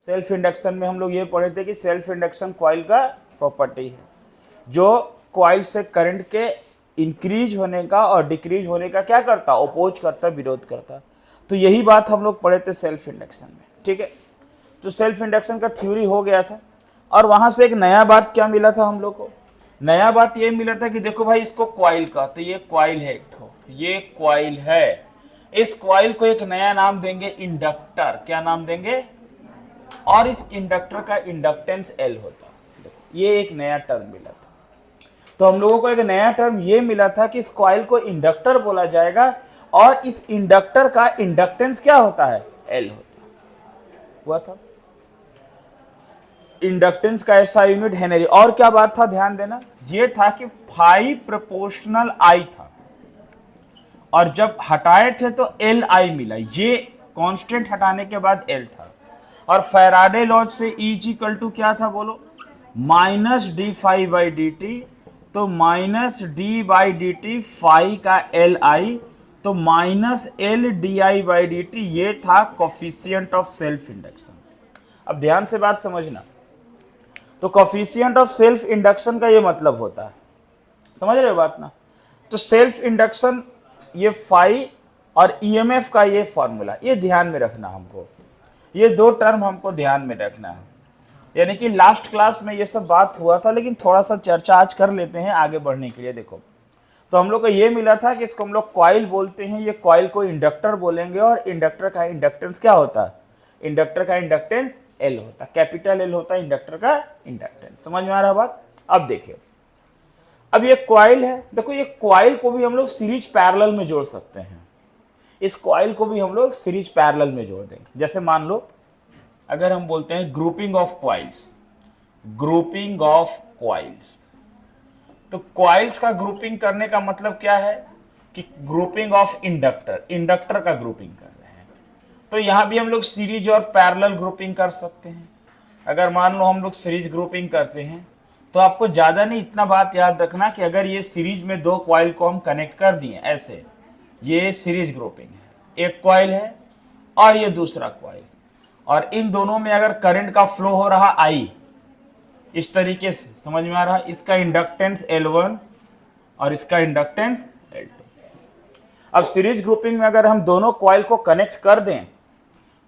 Self induction में हम लोग ये पढ़े थे कि सेल्फ इंडक्शन कॉइल का प्रॉपर्टी है जो कॉइल से करंट के इंक्रीज होने का और डिक्रीज होने का क्या करता, अपोज करता, विरोध करता। तो यही बात हम लोग पढ़े थे सेल्फ इंडक्शन में, ठीक है। तो सेल्फ इंडक्शन का थ्योरी हो गया था और वहां से एक नया बात क्या मिला था हम लोग को, नया बात ये मिला था कि देखो भाई इसको कॉइल का, तो ये कॉइल है, एक ठो ये कॉइल है, इस कॉइल को एक नया नाम देंगे इंडक्टर। क्या नाम देंगे? और इस इंडक्टर का इंडक्टेंस L होता है। ये एक नया टर्म मिला था। तो हम लोगों को एक नया टर्म ये मिला था कि इस कॉइल को इंडक्टर बोला जाएगा और इस इंडक्टर का इंडक्टेंस क्या होता है? L होता है। हुआ था इंडक्टेंस का ऐसा यूनिट हेनरी। और क्या बात था, ध्यान देना, ये था कि फाई प्रोपोर्शनल I था और जब हटाए थे तो Li मिला। ये कांस्टेंट हटाने के बाद L था। और फैराडे लॉ से E इक्वल टू क्या था बोलो? Minus d phi by D T. तो minus d by D t phi का Li, तो minus L D I by D t. ये था कोफिशिएंट ऑफ सेल्फ इंडक्शन। अब ध्यान से बात समझना, तो कोफिशिएंट ऑफ सेल्फ इंडक्शन का ये मतलब होता है, समझ रहे हो बात ना? तो सेल्फ इंडक्शन ये फाई और ईएमएफ का ये फॉर्मूला, ये ध्यान में रखना हमको, ये दो टर्म हमको ध्यान में रखना है। यानी कि लास्ट क्लास में ये सब बात हुआ था, लेकिन थोड़ा सा चर्चा आज कर लेते हैं आगे बढ़ने के लिए। देखो, तो हम लोग को ये मिला था कि इसको हम लोग कॉइल बोलते हैं, ये कॉइल को इंडक्टर बोलेंगे और इंडक्टर का इंडक्टेंस क्या होता है? इंडक्टर का इंडक्टेंस L होता है, कैपिटल L होता है इंडक्टर का इंडक्टेंस। समझ में आ रहा बात? अब देखिए, अब ये कॉइल है, देखो ये कॉइल को भी हम लोग सीरीज पैरेलल में जोड़ सकते हैं। इस कॉइल को भी हम लोग सीरीज पैरेलल में जोड़ देंगे। जैसे मान लो अगर हम बोलते हैं grouping of coils, grouping of coils, तो कॉइल्स का ग्रुपिंग करने का मतलब क्या है कि ग्रुपिंग ऑफ इंडक्टर, इंडक्टर का ग्रुपिंग कर रहे हैं। तो यहां भी हम लोग सीरीज और पैरेलल ग्रुपिंग कर सकते हैं। अगर मान लो हम लोग सीरीज ग्रुपिंग करते हैं तो आपको ज्यादा नहीं, इतना बात याद रखना कि अगर ये सीरीज में दो कॉइल को हम कनेक्ट कर दिए ऐसे, ये सीरीज ग्रुपिंग है, एक कॉइल है और ये दूसरा कॉइल, और इन दोनों में अगर करंट का फ्लो हो रहा I इस तरीके से, समझ में आ रहा? इसका इंडक्टेंस L1 और इसका इंडक्टेंस L2। अब सीरीज ग्रुपिंग में अगर हम दोनों कॉइल को कनेक्ट कर दें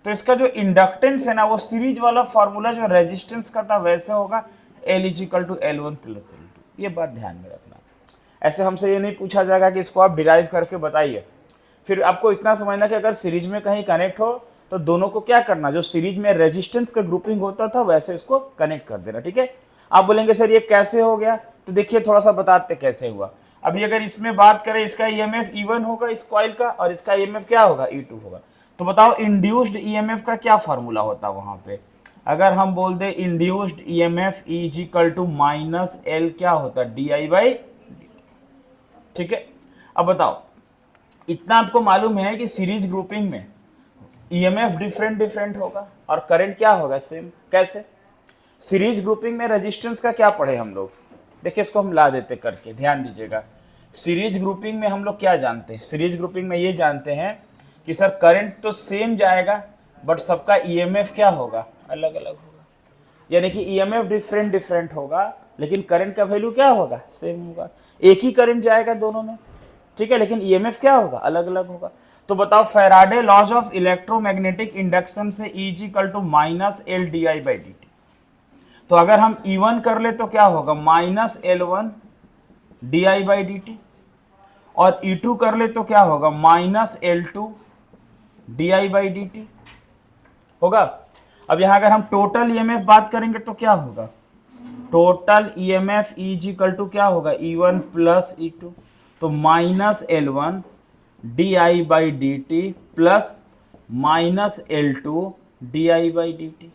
तो इसका जो इंडक्टेंस है ना, वो सीरीज वाला फॉर्मूला जो रेजिस्टेंस का था वैसे होगा, L equal to L1 plus L2। ये बात ध्यान में रखना। ऐसे हमसे ये नहीं पूछा जाएगा कि इसको आप डिराइव करके बताइए। फिर आपको इतना समझना कि अगर सीरीज में कहीं कनेक्ट हो तो दोनों को क्या करना, जो सीरीज में रेजिस्टेंस का ग्रुपिंग होता था वैसे इसको कनेक्ट कर देना, ठीक है। आप बोलेंगे सर ये कैसे हो गया, तो देखिए थोड़ा सा बताते कैसे हुआ। अभी अगर इसमें बात करें, इसका ईएमएफ E1 होगा इस कॉइल का और इसका ईएमएफ क्या होगा? E2 होगा। तो बताओ इंड्यूस्ड ईएमएफ का क्या फॉर्मूला होता है वहां पे? अगर हम बोल दे induced EMF E equal to minus L, क्या होता? DI बाई, ठीक है। अब बताओ, इतना आपको मालूम है कि सीरीज ग्रुपिंग में ईएमएफ डिफरेंट डिफरेंट होगा और करंट क्या होगा? सेम। कैसे? सीरीज ग्रुपिंग में रेजिस्टेंस का क्या पढ़े हम लोग? देखिए इसको हम ला देते करके, ध्यान दीजिएगा। सीरीज ग्रुपिंग में हम लोग क्या जानते हैं? सीरीज ग्रुपिंग में ये जानते हैं कि सर करंट तो सेम जाएगा बट सबका ईएमएफ क्या होगा? अलग अलग होगा। यानी कि ईएमएफ डिफरेंट डिफरेंट होगा लेकिन करंट का वैल्यू क्या होगा? सेम होगा। एक ही करंट जाएगा दोनों में, ठीक है, लेकिन ईएमएफ क्या होगा? अलग अलग होगा। तो बताओ Faraday laws of electromagnetic induction से E equal to minus L D I by D T. तो अगर हम E1 कर ले तो क्या होगा? Minus L1 D I by D T, और E2 कर ले तो क्या होगा? Minus L2 D I by D T होगा। अब यहां अगर हम टोटल ईएमएफ बात करेंगे तो क्या होगा? Total EMF E equal to क्या होगा? E1 प्लस E2, तो minus L1 D I by D T plus minus L2 D I by D T.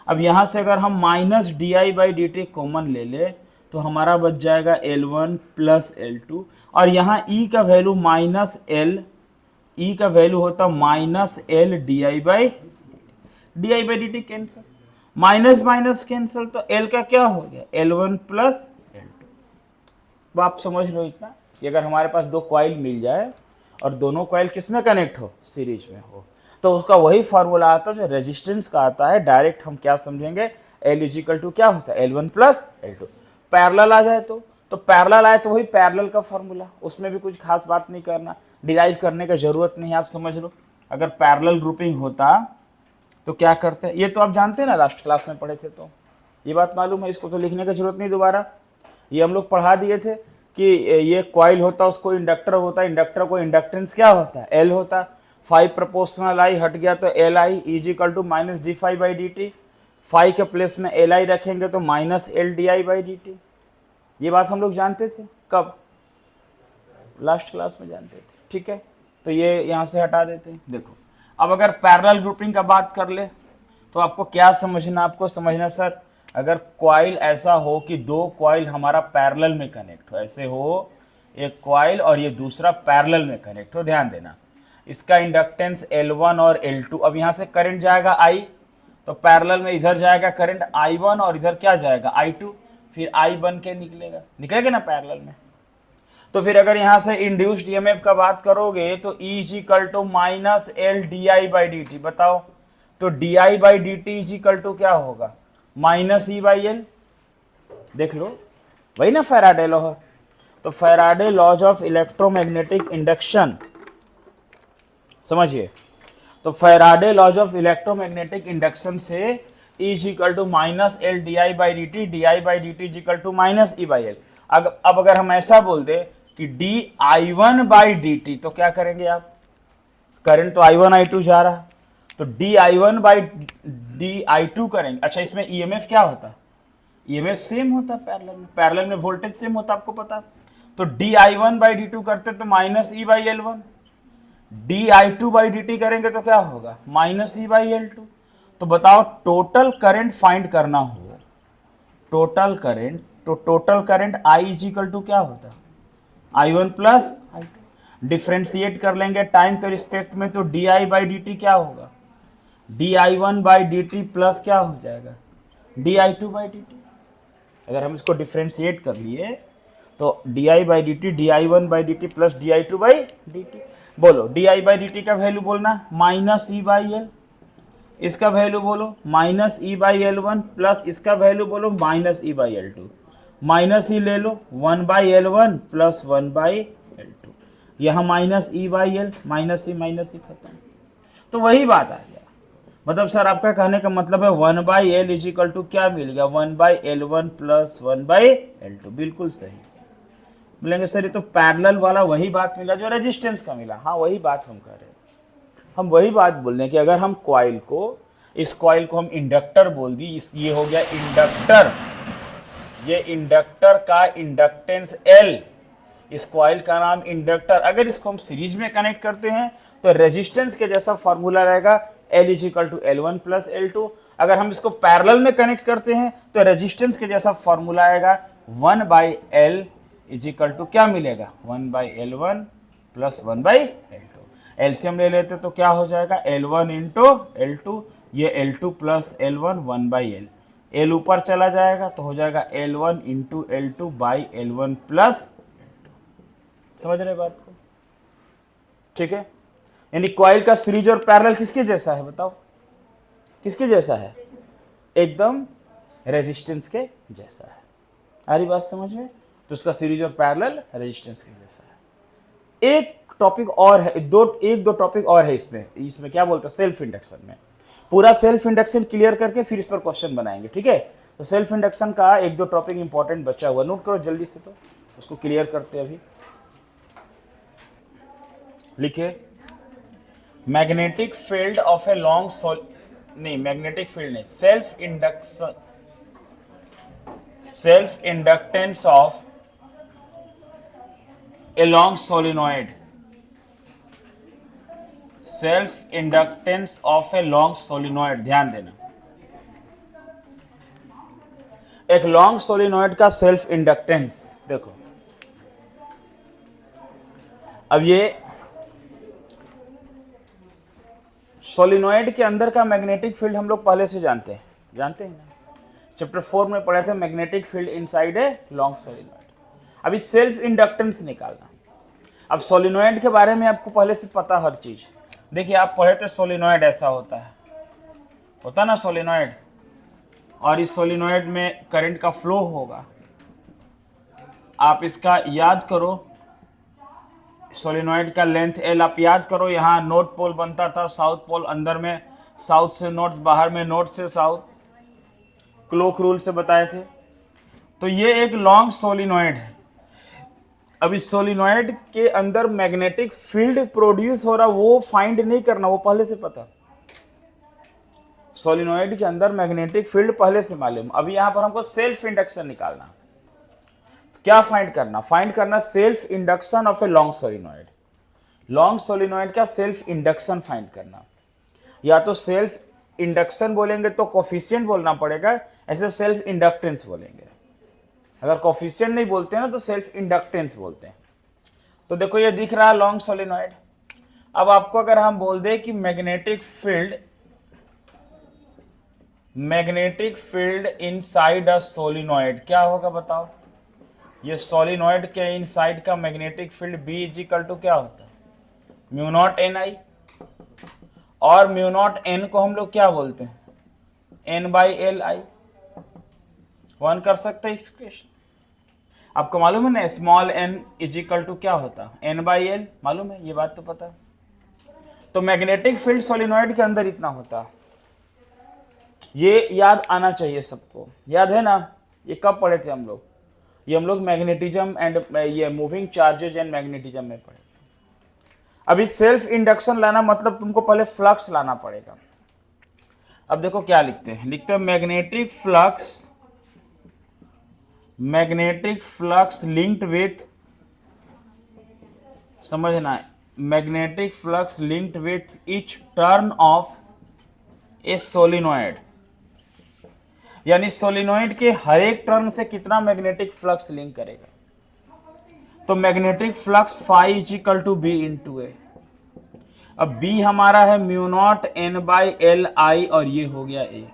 अब यहां से अगर हम minus D I by D T common ले ले तो हमारा बच जाएगा L1 प्लस L2, और यहाँ E का वैल्यू माइनस L, E का वैल्यू होता minus L D I by D T cancel, minus minus cancel, तो L का क्या हो गया? L1 plus L2। आप समझ लो इतना कि अगर हमारे पास दो कॉइल मिल जाए और दोनों कॉइल किस में कनेक्ट हो? सीरीज में हो, तो उसका वही फार्मूला आता है जो रेजिस्टेंस का आता है। डायरेक्ट हम क्या समझेंगे, L इजिकल टू क्या होता है, L1 प्लस L2। पैरेलल आ जाए तो पैरेलल आए तो वही पैरेलल का फार्मूला, उसमें भी कुछ खास बात नहीं करना, डिराइव करने का जरूरत नहीं है, आप समझ लो। अगर पैरेलल ग्रुपिंग होता तो क्या करते हैं, ये तो आप जानते हैं ना, लास्ट क्लास में पढ़े थे तो ये बात मालूम है, इसको तो लिखने की जरूरत नहीं दोबारा। ये हम लोग पढ़ा दिए थे कि ये कॉइल होता है, उसको इंडक्टर होता है, इंडक्टर को इंडक्टेंस क्या होता है, L होता है। 5 प्रोपोर्शनल I हट गया तो Li is equal to minus d5/dt। 5 के प्लेस में Li रखेंगे तो माइनस LDI/dt। ये बात हम लोग जानते थे, कब, लास्ट क्लास में जानते थे, ठीक है। तो ये यहाँ से हटा देते हैं। देखो अब अगर पैरेलल ग्रुपिंग का बात कर ले तो आपको क्या समझना, आपको समझना सर अगर कॉइल ऐसा हो कि दो कॉइल हमारा पैरेलल में कनेक्ट हो, ऐसे हो एक कॉइल और ये दूसरा पैरेलल में कनेक्ट हो, ध्यान देना, इसका इंडक्टेंस L1 और L2। अब यहाँ से करंट जाएगा I, तो पैरेलल में इधर जाएगा करंट I1 और इधर क्या जाएगा I2, फिर I बन के निकलेगा ना पैरेलल में। तो फिर अगर यहाँ से इंड्यूस्ड ईएमएफ का बात करोगे तो E equal to minus LDI/dt। बताओ तो DI/dt इजिकल टू क्या होगा, माइनस E/L। देख लो वही ना फैराडे लॉ है। तो Faraday laws of electromagnetic induction, समझिए, तो Faraday laws of electromagnetic induction से E equal to minus LDI/dt, DI/dt equal to minus E/L। अब अगर हम ऐसा बोल दे कि dI1/dt तो क्या करेंगे आप, करंट तो I1 I2 जा रहा, तो dI1/dI2 करेंगे। अच्छा इसमें EMF क्या होता है, EMF सेम होता है पैरेलल में वोल्टेज सेम होता है, आपको पता। तो dI1/dt करते तो माइनस E/L1, dI2/dt करेंगे तो क्या होगा, माइनस E/L2। तो बताओ टोटल करंट फाइंड करना हो, टोटल करंट, तो total current I equal to क्या होता है, I1 प्लस I2। डिफ्रेंशिएट कर लेंगे टाइम के रिस्पेक्ट में तो dI/dt क्या होगा, dI1/dt प्लस क्या हो जाएगा, dI2/dt। अगर हम इसको डिफ्रेंशिएट कर लिए तो dI/dt dI1/dt प्लस dI2/dt। बोलो dI/dt का वैल्यू बोलना माइनस E/L, इसका वैल्यू बोलो माइनस E/L1 प्लस इसका वैल्यू बोलो माइनस E/L2। माइनस ही ले लो 1/L1 प्लस 1/L2, यहाँ माइनस E/L, माइनस ही खत्म। तो वही बात आ गया, मतलब सर आपका कहने का मतलब है 1/L इजिकल टू क्या मिल गया, 1/L1 प्लस 1/L2। बिल्कुल सही बोलेंगे सर ये तो पैरेलल वाला वही बात मिला जो रेजिस्टेंस का मिला। हाँ वही बात हम कर रहे हैं, हम वही बात बोल रहे हैं कि अगर हम कॉइल को, इस कॉइल को हम इंडक्टर बोल दी, ये हो गया इंडक्टर, ये इंडक्टर का इंडक्टेंस L, इस कॉइल का नाम इंडक्टर। अगर इसको हम सीरीज में कनेक्ट करते हैं तो रेजिस्टेंस के जैसा फॉर्मूला रहेगा L equal to L1 plus L2। अगर हम इसको पैरेलल में कनेक्ट करते हैं तो रेजिस्टेंस के जैसा फॉर्मूला आएगा 1/L इजिकल टू क्या मिलेगा, 1/L1 प्लस 1/L2। एलसीएम ले लेते तो क्या हो जाएगा, L1 इंटू L2, ये L2 plus L1 1/L, L ऊपर चला जाएगा तो हो जाएगा L1 into L2 by L1 plus L2। समझ रहे बात को, ठीक है। यानी कॉइल का सीरीज और पैरेलल किसके जैसा है, बताओ किसके जैसा है, एकदम रेजिस्टेंस के जैसा है। आ रही बात समझ में, तो उसका सीरीज और पैरेलल रेजिस्टेंस के जैसा है। एक टॉपिक और है, एक दो टॉपिक और है इसमें क्या बोलते हैं, सेल्फ इंडक्शन में। पूरा सेल्फ इंडक्शन क्लियर करके फिर इस पर क्वेश्चन बनाएंगे, ठीक है। तो सेल्फ इंडक्शन का एक दो टॉपिक इंपॉर्टेंट बचा हुआ, नोट करो जल्दी से, तो उसको क्लियर करते अभी। लिखिए magnetic field of a long magnetic field नहीं, self inductance of a long solenoid, self inductance of a long solenoid. ध्यान देना, एक लॉन्ग सोलिनॉइड का सेल्फ इंडक्टेंस देखो। अब ये सोलिनॉइड के अंदर का मैग्नेटिक फील्ड हम लोग पहले से जानते हैं ना, चैप्टर 4 में पढ़े थे, magnetic field inside a long solenoid. अभी सेल्फ इंडक्टेंस निकालना। अब सोलिनॉइड के बारे में आपको पहले से पता हर चीज, देखिए आप पढ़े थे सोलिनॉइड ऐसा होता ना सोलिनॉइड, और इस सोलिनॉइड में करंट का फ्लो होगा। आप इसका याद करो, सोलिनॉइड का लेंथ एल आप याद करो। यहाँ नॉर्थ पोल बनता था, साउथ पोल अंदर में, साउथ से नॉर्थ, बाहर में नॉर्थ से साउथ, क्लॉक रूल से बताए थे। तो ये एक लॉन्ग सोलिनॉइड है। अब इस सोलिनॉइड के अंदर मैग्नेटिक फील्ड प्रोड्यूस हो रहा, वो फाइंड नहीं करना, वो पहले से पता। सोलिनॉइड के अंदर मैग्नेटिक फील्ड पहले से मालूम। अभी यहां पर हमको सेल्फ इंडक्शन निकालना। तो क्या फाइंड करना? फाइंड करना self induction of a long solenoid. Long solenoid का सेल्फ इंडक्शन फाइंड करना। या तो सेल्फ इंडक्शन बोलेंगे तो कोफिशिएंट बोलना पड़ेगा, ऐसे सेल्फ इंडक्टेंस बोलेंगे। अगर कोफिशिएंट नहीं बोलते हैं ना तो सेल्फ इंडक्टेंस बोलते हैं। तो देखो ये दिख रहा है लॉन्ग सोलिनॉइड। अब आपको अगर हम बोल दें कि magnetic field inside a solenoid, क्या होगा बताओ? ये सोलिनॉइड के इनसाइड का magnetic field B is equal to क्या होता है? म्यू नॉट एन आई, और म्यू नॉट एन को हम लोग क्या बोलते हैं? N by L I. One कर सकते हैं एक्सप्रेशन। आपको मालूम है ना small N is equal to क्या होता है? एन बाई एल, मालूम है, ये बात तो पता है। तो मैग्नेटिक फील्ड सोलिनॉइड के अंदर इतना होता है, ये याद आना चाहिए सबको। याद है ना? ये कब पढ़े थे हम लोग? ये हम लोग मैग्नेटिज्म एंड ये मूविंग चार्जेज एंड मैग्नेटिज्म में पढ़े थे। अभी सेल्फ इंडक्शन लाना मतलब तुमको पहले फ्लक्स लाना पड़ेगा। अब देखो क्या लिखते हैं, लिखते हैं मैग्नेटिक फ्लक्स लिंक्ड विथ, समझना, magnetic flux linked with each turn of A solenoid. यानी सोलिनॉइड के हर एक टर्न से कितना मैग्नेटिक फ्लक्स लिंक करेगा। तो magnetic flux phi is equal to B into A. अब बी हमारा है mu naught N by L I, और ये हो गया ए।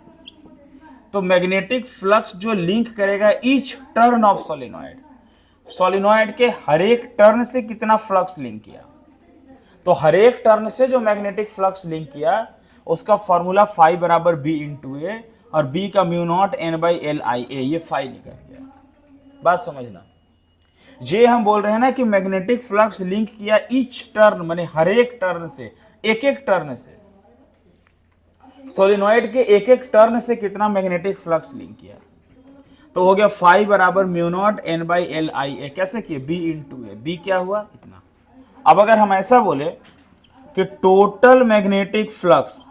तो मैग्नेटिक फ्लक्स जो लिंक करेगा each turn of solenoid, solenoid के हर एक टर्न से कितना फ्लक्स लिंक किया। तो हर एक टर्न से जो मैग्नेटिक फ्लक्स लिंक किया उसका फॉर्मूला फाई बराबर बी इंटू ए, और बी का mu naught N by L I A, ये फाई निकल गया। बात समझना, ये हम बोल रहे हैं ना कि मैग्नेटिक फ्लक्स लिंक किया ईच टर्न, माने हर एक टर्न से, एक एक टर्न से, सोलिनॉइड के एक एक टर्न से कितना मैग्नेटिक फ्लक्स लिंक किया। तो हो गया फाई बराबर mu naught N by L I A. कैसे किए? बी इंटू ए। बी क्या हुआ? इतना। अब अगर हम ऐसा बोले कि टोटल मैग्नेटिक फ्लक्स,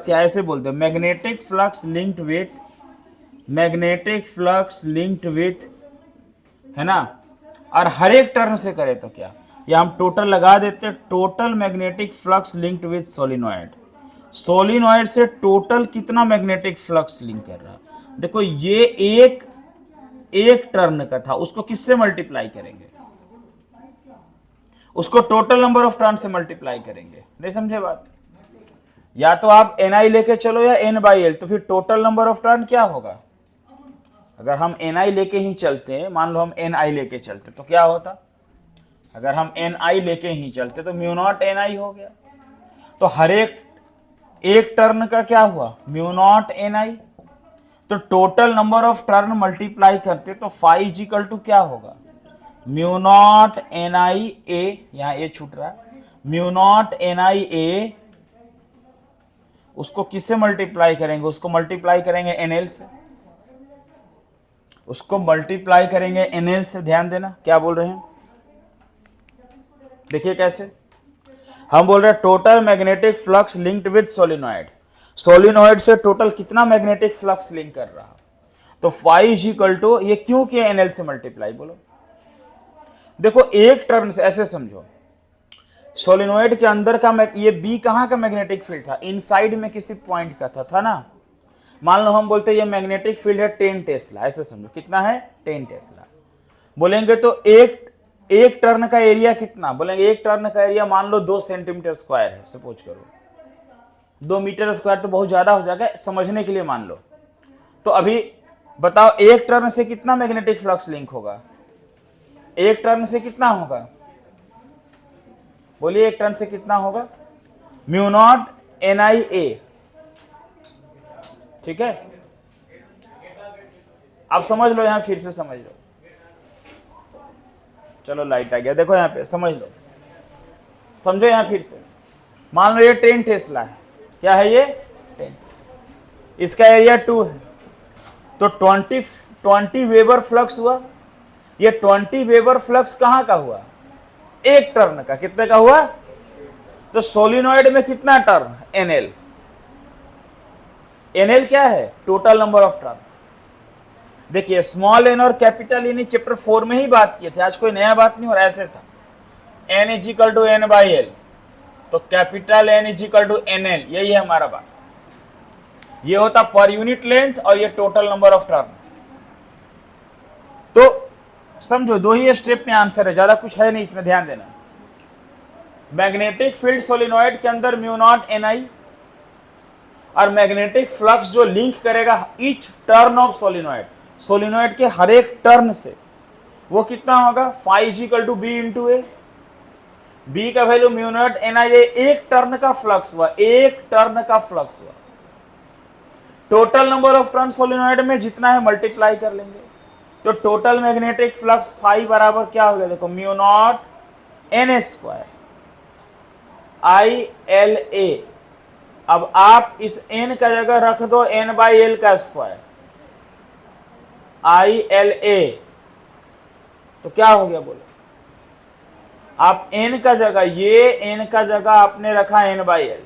या ऐसे बोलते हैं मैग्नेटिक फ्लक्स लिंक्ड विथ, है ना, और हर एक टर्न से करे तो क्या, या हम टोटल लगा देते, total magnetic flux linked with solenoid. Solenoid से टोटल कितना मैग्नेटिक फ्लक्स लिंक कर रहा है। देखो ये एक टर्न का था, उसको किससे मल्टीप्लाई करेंगे? उसको टोटल नंबर ऑफ टर्न से मल्टीप्लाई करेंगे। नहीं समझे बात? या तो आप एन आई लेके चलो या एन बाई एल, तो फिर टोटल नंबर ऑफ टर्न क्या होगा? अगर हम एन आई लेके ही चलते हैं, मान लो हम एन आई लेके चलते तो क्या होता? अगर हम एन आई लेके ही चलते तो म्यू नॉट एन आई हो गया। तो हर एक टर्न का क्या हुआ? म्यू नॉट एन आई। तो total number of turn multiply करते तो फाई इज इक्वल टू क्या होगा? म्यू नॉट एन आई ए, यहां ए छूट रहा है, म्यू नॉट एन आई ए, उसको किससे मल्टीप्लाई करेंगे? उसको मल्टीप्लाई करेंगे एनएल से, उसको मल्टीप्लाई करेंगे एनएल से। ध्यान देना क्या बोल रहे हैं, देखिए कैसे हम बोल रहे हैं total magnetic flux linked with solenoid. Solenoid से टोटल कितना मैग्नेटिक फ्लक्स लिंक कर रहा, तो फाई इज इक्वल टू, ये क्यों किया एनएल से मल्टीप्लाई? बोलो देखो एक टर्न से, ऐसे समझो सोलिनॉइड के अंदर का ये बी कहां का मैग्नेटिक फील्ड था? इनसाइड में किसी पॉइंट का था ना। मान लो हम बोलते हैं ये मैग्नेटिक फील्ड है 10 टेस्ला, ऐसे समझो कितना है? 10 टेस्ला। बोलेंगे तो एक टर्न का एरिया कितना? बोलेंगे एक टर्न का एरिया मान लो 2 सेंटीमीटर स्क्वायर है, सपोज करो 2 मीटर स्क्वायर तो बहुत ज्यादा हो जाएगा, समझने के लिए मान लो। तो अभी बताओ एक टर्न से कितना मैग्नेटिक फ्लक्स लिंक होगा? एक टर्न से कितना होगा? बोलिए एक टर्न से कितना होगा, म्यू नॉट NiA, ठीक है। अब समझ लो, यहां फिर से समझ लो, चलो लाइट आ गया, देखो यहां पे समझ लो, समझो यहां फिर से। मान लो ये 10 टेस्ला है, क्या है ये 10, इसका एरिया 2 है, तो 20 वेबर फ्लक्स हुआ। ये 20 वेबर फ्लक्स कहां का हुआ, एक टर्न का, कितने का हुआ, तो सोलिनॉइड में कितना टर्न, NL, NL क्या है, टोटल नंबर ऑफ टर्न। देखिए स्मॉल n और कैपिटल N चैप्टर 4 में ही बात किए थे, आज कोई नया बात नहीं, और ऐसे था n इजिकल टू N/L, तो capital N equal to NL, यही है हमारा बात। ये होता पर यूनिट लेंथ और ये टोटल नंबर ऑफ टर्न। तो समझो दो ही स्टेप में आंसर है, ज्यादा कुछ है नहीं इसमें, ध्यान देना। मैग्नेटिक फील्ड सोलिनॉइड के अंदर म्यू नॉट NI, और मैग्नेटिक फ्लक्स जो लिंक करेगा each turn of solenoid, solenoid के हर एक टर्न से, वो कितना होगा, phi equal to B into A। B का वैल्यू म्यू नॉट NI, एक टर्न का फ्लक्स हुआ, एक टर्न का फ्लक्स हुआ। Total number of turn solenoid में जितना है मल्टीप्लाई कर लेंगे, तो टोटल मैग्नेटिक फ्लक्स phi बराबर क्या हो गया, देखो mu naught N square ILA। अब आप इस n का जगह रख दो N/L का स्क्वायर ILA, तो क्या हो गया बोलो, आप n का जगह, ये n का जगह आपने रखा N/L,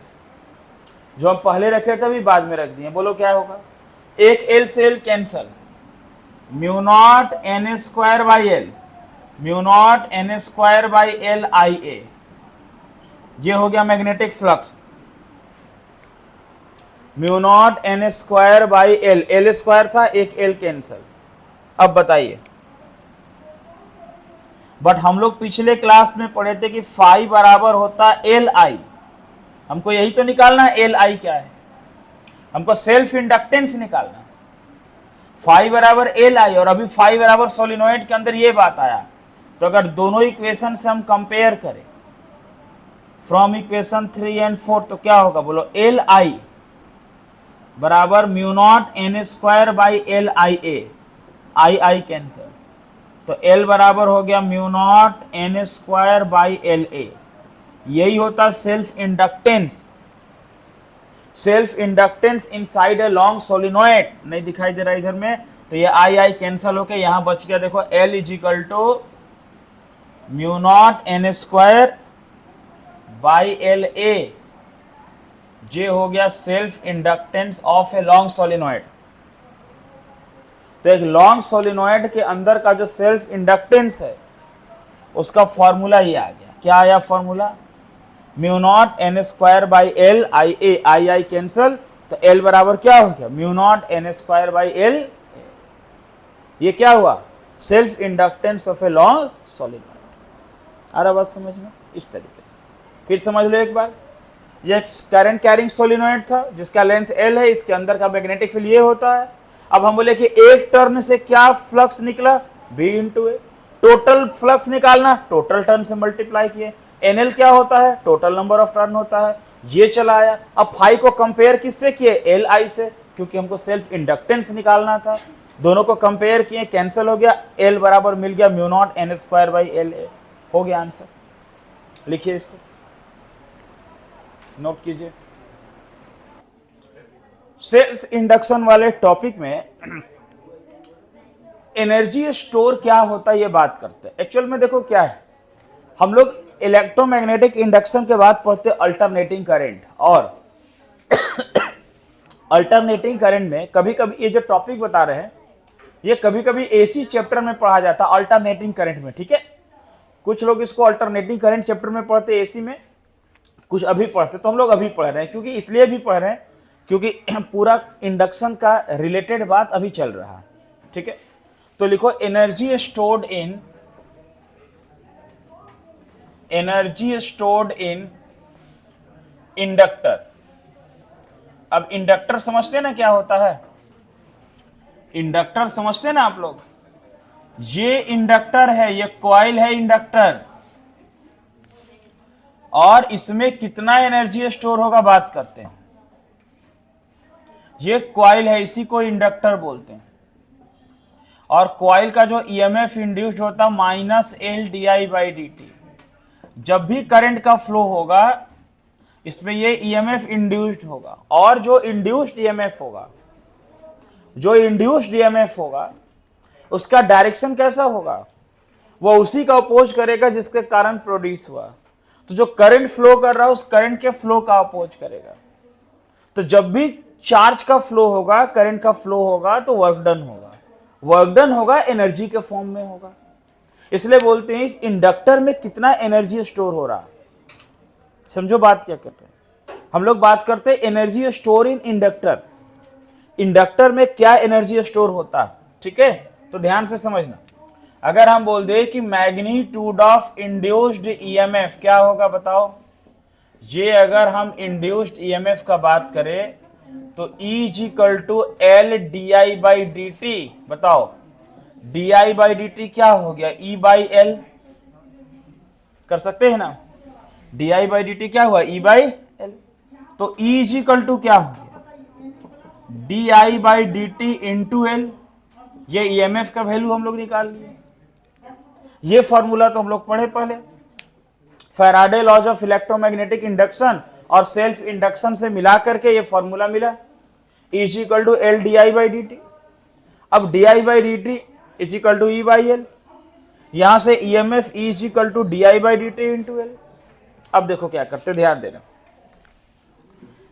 जो हम पहले रखे थे अभी बाद में रख दिए, बोलो क्या होगा, एक L से L cancel, mu naught N square by L, mu naught N square by L IA, ये हो गया magnetic flux, mu naught N square by L, L square था, एक L कैंसल। अब बताइए, बट हम लोग पिछले क्लास में पढ़े थे कि phi बराबर होता LI, हमको यही तो निकालना है, LI क्या है, हमको सेल्फ इंडक्टेंस निकालना है। phi बराबर LI, और अभी phi बराबर सोलिनॉइड के अंदर ये बात आया, तो अगर दोनों इक्वेशन से हम कंपेयर करें फ्रॉम इक्वेशन 3 एंड 4, तो क्या होगा बोलो, LI बराबर mu naught N square by LIA, II cancel, तो L बराबर हो गया mu naught N square by LA। यही होता self inductance, self inductance inside a long solenoid, नहीं दिखाई दे रहा इधर में, तो ये II कैंसल होके यहां बच गया, देखो L equal to mu naught N square by LA, जे हो गया self inductance of a long solenoid. तो एक लॉन्ग सोलिनॉइड के अंदर का जो सेल्फ इंडक्टेंस है, उसका फॉर्मूला ये आ गया, क्या आया formula, mu naught N square by L IA, II cancel, तो L बराबर क्या हो गया, mu naught N square by L, ये क्या हुआ, self inductance of a long solenoid. आ रहा बात समझ में, इस तरीके से फिर समझ लो एक बार। यह करंट कैरिंग सोलिनॉइड था जिसका लेंथ L है, इसके अंदर का मैग्नेटिक फील्ड ये होता है। अब हम बोले कि एक टर्न से क्या फ्लक्स निकला, B into A, total flux निकालना, टोटल टर्न से मल्टीप्लाई किए, NL क्या होता है, टोटल नंबर ऑफ टर्न होता है, ये चला आया। अब phi को कंपेयर किससे किए, LI से, क्योंकि हमको सेल्फ इंडक्टेंस निकालना था, दोनों को कंपेयर किए, कैंसिल हो गया, L बराबर मिल गया mu naught N square by LA, हो गया आंसर। लिखिए इसको, नोट कीजिए। सेल्फ इंडक्शन वाले टॉपिक में एनर्जी स्टोर क्या होता है ये बात करते हैं। एक्चुअल में देखो क्या है, हम लोग इलेक्ट्रोमैग्नेटिक इंडक्शन के बाद पढ़ते अल्टरनेटिंग करंट, और अल्टरनेटिंग करंट में कभी कभी ये जो टॉपिक बता रहे हैं, ये कभी कभी एसी चैप्टर में पढ़ा जाता है अल्टरनेटिंग करंट में, ठीक है। कुछ लोग इसको अल्टरनेटिंग करंट चैप्टर में पढ़ते एसी में, कुछ अभी पढ़ते, तो हम लोग अभी पढ़ रहे हैं, क्योंकि इसलिए भी पढ़ रहे हैं क्योंकि पूरा इंडक्शन का रिलेटेड बात अभी चल रहा है, ठीक है। तो लिखो एनर्जी स्टोर्ड इन इंडक्टर। अब इंडक्टर समझते हैं ना क्या होता है, इंडक्टर समझते हैं ना आप लोग, ये इंडक्टर है, ये कॉइल है इंडक्टर, और इसमें कितना एनर्जी स्टोर होगा बात करते हैं। ये कॉइल है, इसी को इंडक्टर बोलते हैं। और कॉइल का जो ईएमएफ इंड्यूस्ड होता है -L/di/dt। जब भी करंट का फ्लो होगा इसमें ये ईएमएफ इंड्यूस्ड होगा, और जो इंड्यूस्ड ईएमएफ होगा उसका डायरेक्शन कैसा होगा, वो उसी का अपोज करेगा जिसके कारण प्रोड्यूस हुआ। तो जो करंट फ्लो कर रहा है उस करंट के फ्लो का अपोज करेगा। तो जब भी चार्ज का फ्लो होगा, करंट का फ्लो होगा, तो वर्क डन होगा एनर्जी के फॉर्म में होगा। इसलिए बोलते हैं इस इंडक्टर में कितना एनर्जी स्टोर हो रहा। समझो बात क्या करते हैं। हम लोग बात करते हैं एनर्जी स्टोर इन इंडक्टर में क्या एनर्जी स्टोर होता है, ठीक है। तो ध्यान से समझना, अगर हम बोल दे कि मैग्नीट्यूड ऑफ इंड्यूस्ड ईएमएफ क्या होगा बताओ। ये अगर हम इंड्यूस्ड ईएमएफ का बात करें तो E=L/di/dt। बताओ di/dt क्या हो गया, E/L कर सकते हैं ना। di/dt क्या हुआ, E/L। तो E क्या हो गया, di/dt इंटू L। ये ईएमएफ का वैल्यू हम लोग निकाल लिए। ये फॉर्मूला तो हम लोग पढ़े पहले, Faraday laws of electromagnetic induction और सेल्फ इंडक्शन से मिला करके ये फॉर्मूला मिला, E=L/di/dt। अब di/dt E/L, यहां से ईएमएफ E=di/dt इंटू L। अब देखो क्या करते, ध्यान देना,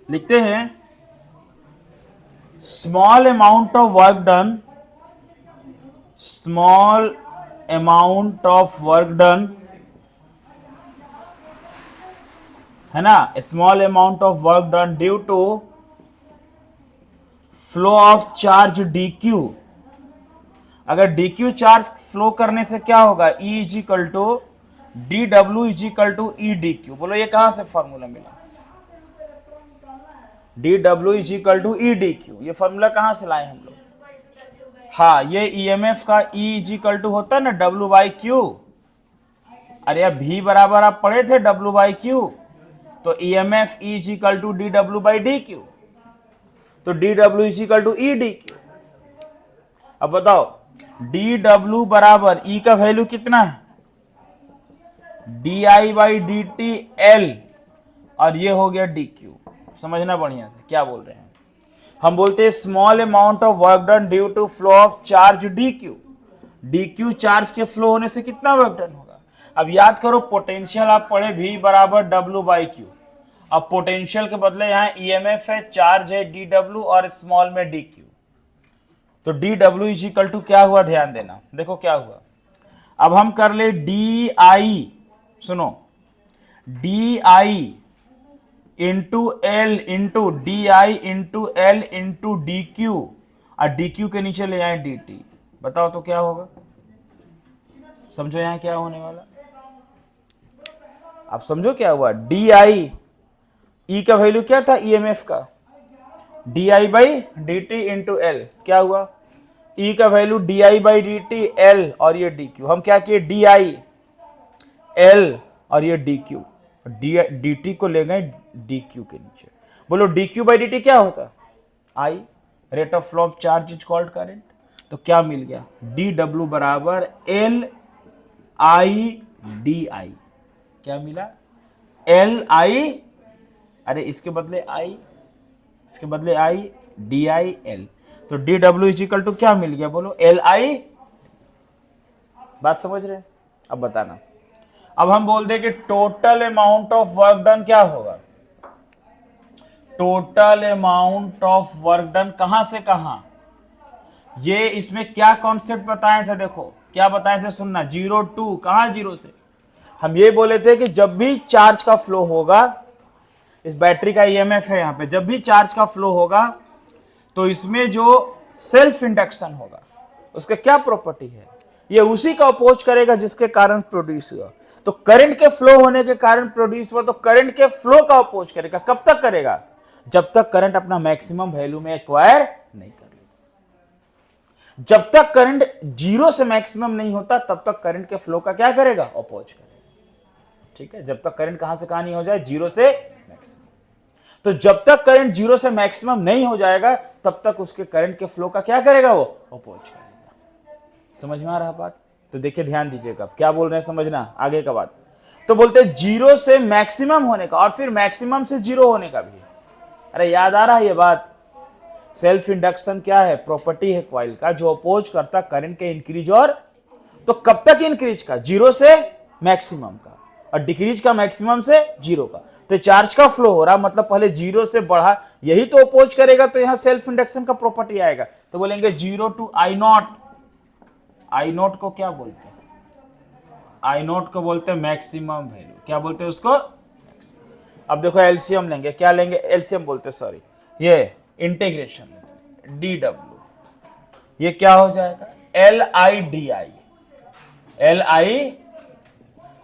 लिखते हैं small amount of work done, है ना, small amount of work done due to flow of charge dq। अगर dq चार्ज फ्लो करने से क्या होगा, E=dw=E/dq। बोलो ये कहां से फॉर्मूला मिला, dw=E/dq। ये फॉर्मूला कहां से लाए हम लोग। हाँ, ये ईएमएफ का E होता है ना W/Q। अरे अब V बराबर आप पढ़े थे W/Q, तो ईएमएफ E=dw/dq, तो dw=E/dq। अब बताओ dw बराबर E का वैल्यू कितना है, di/dt L, और ये हो गया dq। समझना बढ़िया से क्या बोल रहे हैं। हम बोलते हैं small amount of work done due to flow of charge dq charge के फ्लो होने से कितना वर्क डन होगा। अब याद करो पोटेंशियल आप पढ़े V बराबर W/Q। अब पोटेंशियल के बदले यहाँ ईएमएफ है, चार्ज है dw और स्मॉल में dq। तो dw क्या हुआ, ध्यान देना, देखो क्या हुआ। अब हम कर ले di, सुनो, di into L into di into L into dq, और dq के नीचे ले आए dt। बताओ तो क्या होगा, समझो यहां क्या होने वाला। आप समझो क्या हुआ, di, E का वैल्यू क्या था ईएमएफ का, di/dt इंटू L। क्या हुआ, E का वैल्यू di/dt L और ये dq। हम क्या किए, di L और ये dq, dt को ले गए dq के नीचे। बोलो dq/dt क्या होता, I, rate of flow of charge is called current. तो क्या मिल गया, dw बराबर L/I/di। क्या मिला, L/I, अरे इसके बदले I, इसके बदले I, di/L। तो dw क्या मिल गया, बोलो L/I। बात समझ रहे हैं। अब बताना, अब हम बोल दे कि total amount of work done क्या होगा। Total amount of work done कहां से कहां, ये इसमें क्या कॉन्सेप्ट बताए थे, देखो क्या बताए थे, सुनना, 0 to कहां, 0 से। हम ये बोले थे कि जब भी चार्ज का फ्लो होगा, इस बैटरी का ईएमएफ है यहां पे, जब भी चार्ज का फ्लो होगा तो इसमें जो सेल्फ इंडक्शन होगा उसका क्या प्रॉपर्टी है, ये उसी का अपोज करेगा जिसके कारण प्रोड्यूस हुआ। तो करंट के फ्लो होने के कारण प्रोड्यूस हुआ, तो करंट के फ्लो का अपोज करेगा। कब तक करेगा, जब तक करंट अपना मैक्सिमम वैल्यू में एक्वायर नहीं कर लेता। जब तक करंट 0 से मैक्सिमम नहीं होता तब तक करंट के फ्लो का क्या करेगा, अपोज करेगा। ठीक है, जब तक करंट कहां से कहां नहीं हो जाए, जीरो से मैक्सिमम। तो जब तक करंट जीरो से मैक्सिमम नहीं हो जाएगा तब तक उसके करंट के फ्लो का क्या करेगा, वो अपोज करेगा। समझ में आ रहा बात? तो देखिए ध्यान दीजिएगा क्या बोल रहे हैं, समझना आगे का बात। तो बोलते हैं जीरो से मैक्सिमम होने का और फिर मैक्सिमम से जीरो होने का भी। अरे याद आ रहा है ये बात? सेल्फ इंडक्शन क्या है, प्रॉपर्टी है कॉइल का जो अपोज करता करंट के इंक्रीज और, तो कब तक इंक्रीज का, जीरो से मैक्सिमम का, और डिक्रीज का मैक्सिमम से जीरो का। तो चार्ज का फ्लो हो रहा मतलब पहले जीरो से बढ़ा, यही तो अपोज करेगा, तो यहां सेल्फ इंडक्शन का प्रॉपर्टी आएगा। तो बोलेंगे zero to I naught. I naught को क्या बोलते हैं, आई नॉट को बोलते हैं मैक्सिमम वैल्यू। क्या बोलते हैं उसको? अब देखो एलसीएम लेंगे, क्या लेंगे, एलसीएम बोलते हैं सॉरी, ये इंटीग्रेशन डी डब्ल्यू, ये क्या हो जाएगा, L I D I, L I,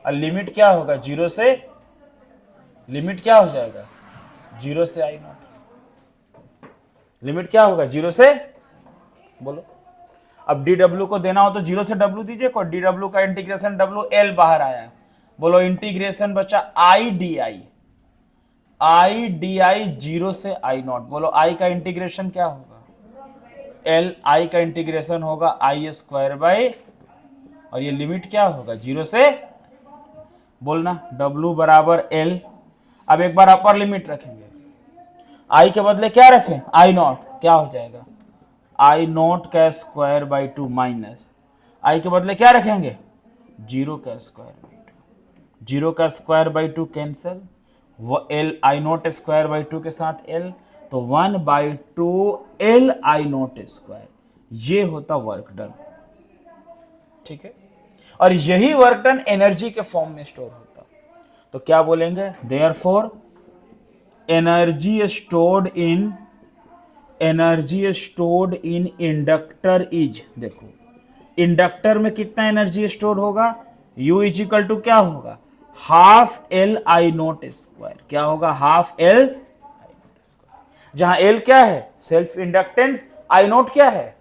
और लिमिट क्या होगा, जीरो से, लिमिट क्या हो जाएगा, जीरो से आई नॉट, लिमिट क्या होगा, जीरो से, बोलो। अब डी डब्ल्यू को देना हो तो जीरो से डब्ल्यू दीजिए, को डी डब्ल्यू का इंटीग्रेशन डब्ल्यू एल बाहर आया, बोलो इंटीग्रेशन बचा I D I, I D I zero से आई नॉट, बोलो आई का इंटीग्रेशन क्या होगा, एल, आई का इंटीग्रेशन होगा आई स्क्वायर बाई, और ये लिमिट क्या होगा, जीरो से, बोलना W बराबर L। अब एक बार अपर लिमिट रखेंगे, I के बदले क्या रखें, आई नॉट, क्या हो जाएगा, आई नॉट का स्क्वायर बाई टू माइनस, आई के बदले क्या रखेंगे, जीरो का स्क्वायर बाई टू, जीरो का स्क्वायर बाई टू कैंसिल, वो L I not square by two के साथ L, तो 1/2 L आई नॉट स्क्वायर, ये होता वर्क डन। ठीक है, और यही वर्क डन एनर्जी के फॉर्म में स्टोर होता। तो क्या बोलेंगे, therefore energy stored in inductor is, देखो इंडक्टर में कितना एनर्जी स्टोर होगा, U इज इक्वल टू क्या होगा, half L I note square, क्या होगा, half L I note square, जहां एल क्या है, सेल्फ इंडक्टेंस, आई नोट क्या है,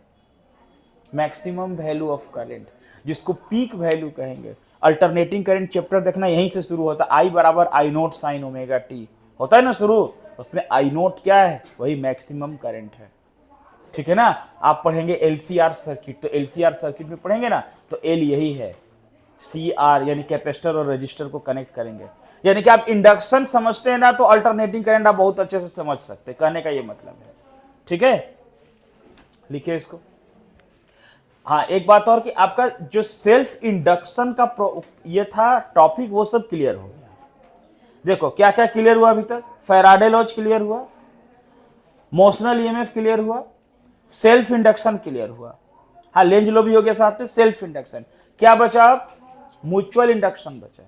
मैक्सिमम वैल्यू ऑफ करंट, जिसको पीक वैल्यू कहेंगे। अल्टरनेटिंग करंट चैप्टर देखना यहीं से शुरू होता है, आई बराबर आई नोट साइन ओमेगा टी होता है ना शुरू, उसमें आई नोट क्या है, वही मैक्सिमम करंट है। ठीक है ना, आप पढ़ेंगे एलसीआर सर्किट, तो एलसीआर सर्किट में पढ़ेंगे ना, तो एल यही है, सी आर यानी कैपेसिटर और रजिस्टर को कनेक्ट करेंगे। यानी कि आप इंडक्शन समझते हैं ना, तो अल्टरनेटिंग करंट आप बहुत अच्छे से समझ सकते हैं, कहने का ये मतलब है। ठीक है, लिखिए इसको। हाँ, एक बात और कि आपका जो सेल्फ इंडक्शन का ये था टॉपिक, वो सब क्लियर हो गया। देखो क्या क्या क्लियर हुआ अभी तक, फैराडे लॉज क्लियर हुआ, मोशनल ईएमएफ क्लियर हुआ, सेल्फ इंडक्शन क्लियर हुआ, हाँ लेंज लॉ भी हो गया साथ में, सेल्फ इंडक्शन। क्या बचा अब, म्यूचुअल इंडक्शन बचा।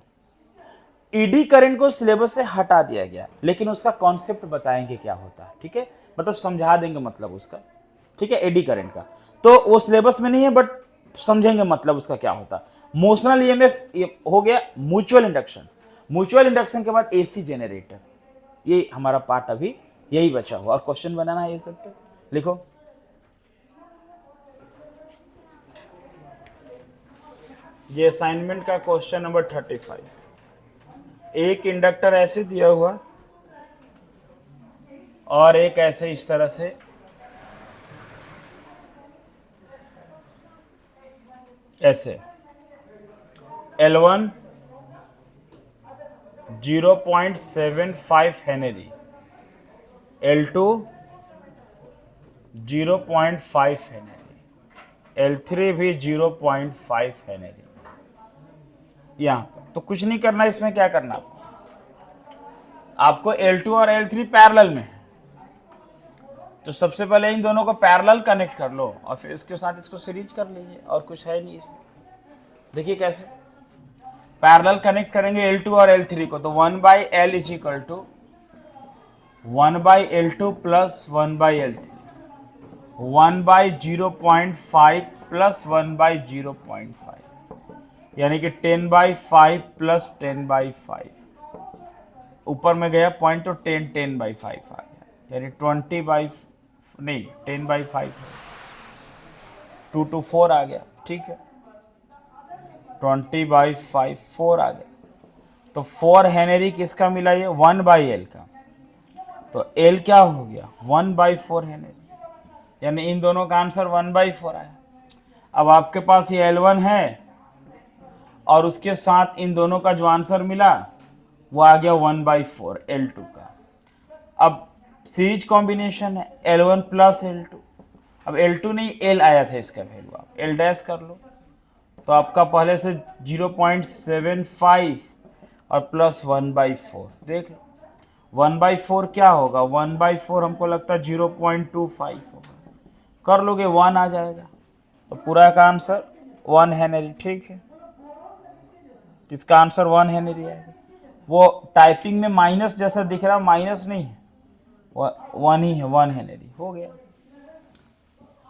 ईडी करंट को सिलेबस से हटा दिया गया, लेकिन उसका कॉन्सेप्ट बताएंगे क्या होता है। ठीक है, मतलब समझा देंगे मतलब उसका। ठीक है, एडी करंट का तो वो सिलेबस में नहीं है, बट समझेंगे मतलब उसका क्या होता। मोशनल ईएमएफ हो गया, म्यूचुअल इंडक्शन, म्यूचुअल इंडक्शन के बाद एसी जनरेटर, ये हमारा पार्ट अभी यही बचा हुआ। और क्वेश्चन बनाना है ये सब पे, लिखो। ये असाइनमेंट का क्वेश्चन नंबर 35। एक इंडक्टर ऐसे दिया हुआ और एक ऐसे इस तरह से, ऐसे L1 0.75 Henry, L2 0.5 Henry, L3 भी 0.5 हेनरी। यहां पर तो कुछ नहीं करना, इसमें क्या करना आपको L2 और L3 पैरेलल में है, तो सबसे पहले इन दोनों को पैरेलल कनेक्ट कर लो और फिर इसके साथ इसको सीरीज कर लीजिए, और कुछ है नहीं इसमें। देखिए कैसे पैरेलल कनेक्ट करेंगे L2 और L3 को, तो 1/L is equal to 1/L2 plus 1/L3, 1/0.5 plus 1/0.5, यानी कि 10/5 प्लस 10/5, ऊपर में गया पॉइंट तो 10/5 आ गया, यानी 10/5 2 to 4 आ गया। ठीक है, 20/5 4 आ गया, तो 4 हेनरी किसका मिला, ये 1/L का, तो L क्या हो गया 1/4 हेनरी, यानी इन दोनों का आंसर 1/4 आया। अब आपके पास ये L1 है और उसके साथ इन दोनों का जो आंसर मिला वो आ गया 1/4 L2 का। अब सीरीज कॉम्बिनेशन है L1 प्लस L2, अब L2 नहीं L आया था, इसका वैल्यू आप L डैश कर लो, तो आपका पहले से 0.75 और प्लस 1/4, देख लो 1/4 क्या होगा, 1/4 हमको लगता है 0.25 होगा, कर लोगे 1 आ जाएगा, तो पूरा का आंसर 1 हेनरी। ठीक है, इसका आंसर 1 हेनरी आएगा। वो टाइपिंग में माइनस जैसा दिख रहा, माइनस नहीं है, 1 ही है, 1 हेनरी हो गया।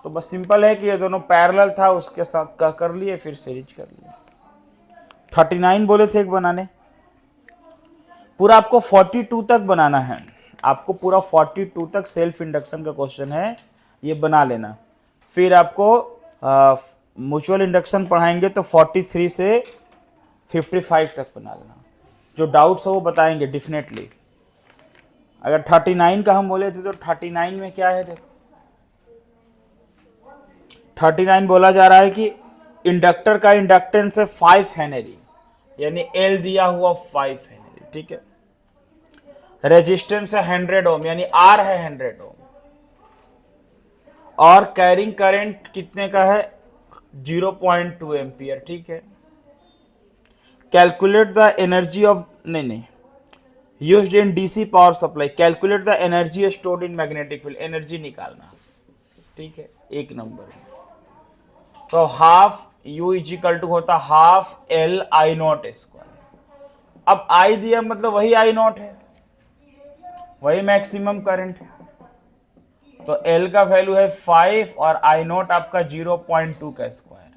तो बस सिंपल है कि ये दोनों पैरेलल था, उसके साथ का कर लिए, फिर सीरीज कर लिए। 39 बोले थे एक बनाने, पूरा आपको 42 तक बनाना है, आपको पूरा 42 तक सेल्फ इंडक्शन का क्वेश्चन है, ये बना लेना। फिर आपको म्यूचुअल इंडक्शन पढ़ाएंगे तो 43 से 55 तक बना लेना, जो डाउट्स हो वो बताएंगे डेफिनेटली। अगर 39 का हम बोले थे तो 39 में क्या है, देखो 39 बोला जा रहा है कि इंडक्टर का इंडक्टेंस है 5 हेनरी, यानी L दिया हुआ 5 हेनरी, ठीक है। रेजिस्टेंस है 100 ओम, यानी R है 100 ओम, और कैरिंग करंट कितने का है 0.2 एम्पियर, ठीक है। कैलकुलेट द एनर्जी ऑफ, नहीं used in DC power supply, calculate the energy stored in magnetic field, energy निकालना, ठीक है, एक नंबर। तो हाफ U इजिकल टू होता half L I not square. अब I दिया मतलब वही I नॉट है, वही मैक्सिमम करंट है, तो L का वैल्यू है 5 और I नॉट आपका 0.2 का स्क्वायर।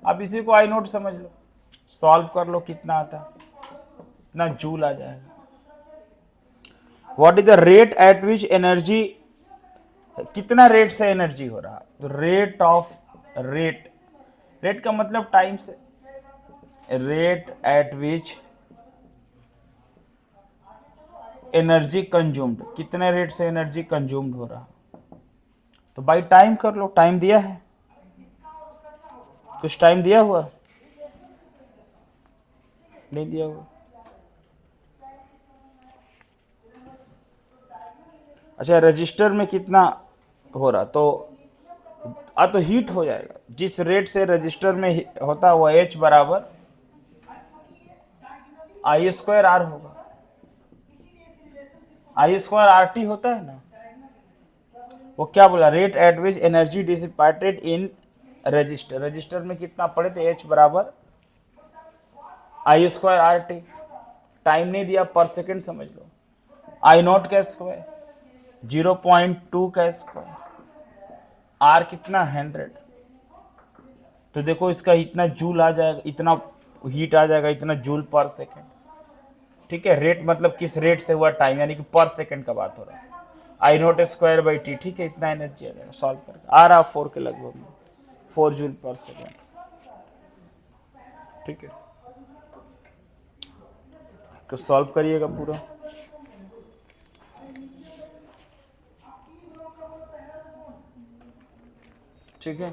अब इसी को I नॉट समझ लो, सॉल्व कर लो, कितना आता, इतना जूल आ जाएगा। What is the rate at which energy, कितना रेट से एनर्जी हो रहा, तो रेट ऑफ, रेट का मतलब टाइम से, rate at which energy consumed, कितने रेट से एनर्जी कंज्यूम्ड हो रहा, तो बाई टाइम कर लो, टाइम दिया है, कुछ टाइम दिया हुआ, नहीं दिया हुआ। अच्छा, रजिस्टर में कितना हो रहा, तो हीट हो जाएगा, जिस रेट से रजिस्टर में होता है वो H बराबर I स्क्वायर R होगा, I स्क्वायर RT होता है ना। वो क्या बोला, rate at which energy dissipated in register, register में कितना पड़े थे H बराबर I स्क्वायर RT, टाइम नहीं दिया, पर सेकेंड समझ लो, I नॉट का स्क्वायर 0.2 का स्क्वायर, R कितना 100, तो देखो इसका इतना जूल आ जाएगा, इतना हीट आ जाएगा, इतना जूल पर सेकेंड, ठीक है। रेट मतलब किस रेट से हुआ टाइम, यानी कि पर सेकेंड का बात हो रहा है, I not square by T, ठीक है, इतना एनर्जी आ जाएगा। सॉल्व करके आ रहा 4 के लगभग में, 4 जूल पर सेकेंड, ठीक है। तो सॉल्व करिएगा पूरा, ठीक है।